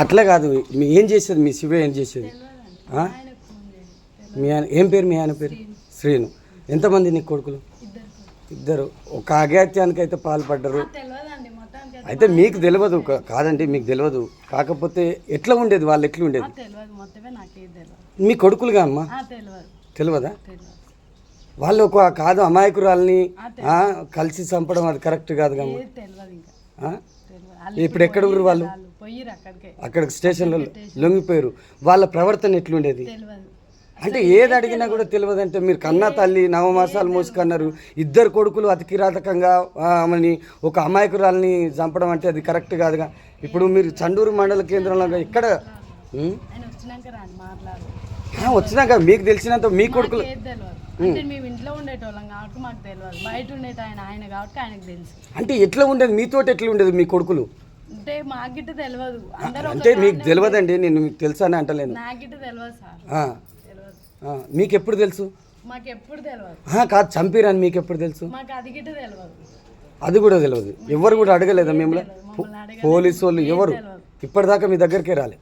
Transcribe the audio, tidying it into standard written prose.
అట్లా కాదు, మీ ఏం చేసేది మీ శివ ఏం చేసేది? మీ ఆయన ఏం పేరు? మీ ఆయన పేరు శ్రీను. ఎంతమంది నీకు కొడుకులు? ఇద్దరు. ఒక అఘాత్యానికి అయితే పాల్పడ్డారు. అయితే మీకు తెలియదు కాదండి, మీకు తెలియదు. కాకపోతే ఎట్లా ఉండేది, వాళ్ళు ఎట్లా ఉండేది? మీ కొడుకులుగా అమ్మా తెలియదా? వాళ్ళు ఒక కాదు అమాయకురాల్ని కలిసి చంపడం అది కరెక్ట్ కాదు కమ్మా. ఇప్పుడు ఎక్కడ ఊరు వాళ్ళు? అక్కడికి స్టేషన్లో లొంగిపోయారు. వాళ్ళ ప్రవర్తన ఎట్లుండేది అంటే ఏది అడిగినా కూడా తెలియదు అంటే మీరు కన్నా తల్లి 9 మాసాలు మోసుకన్నారు, ఇద్దరు కొడుకులు అతి కిరాతకంగా ఆమెని ఒక అమాయకురాల్ని చంపడం అంటే అది కరెక్ట్ కాదుగా. ఇప్పుడు మీరు చండూరు మండల కేంద్రంలో ఇక్కడ వచ్చినాక మీకు తెలిసినంత మీ కొడుకులు అంటే ఎట్లా ఉండేది మీతోటి? ఎట్లా ఉండేది మీ కొడుకులు అంటే మీకు తెలియదండి, నేను మీకు తెలుసా అని అంటలేను. మీకు ఎప్పుడు తెలుసు? కాదు చంపిరని మీకు ఎప్పుడు తెలుసు? అది కూడా తెలియదు. ఎవరు కూడా అడగలేదా మిమ్మల్ని? పోలీసు వాళ్ళు ఎవరు ఇప్పటిదాకా మీ దగ్గరికే రాలే?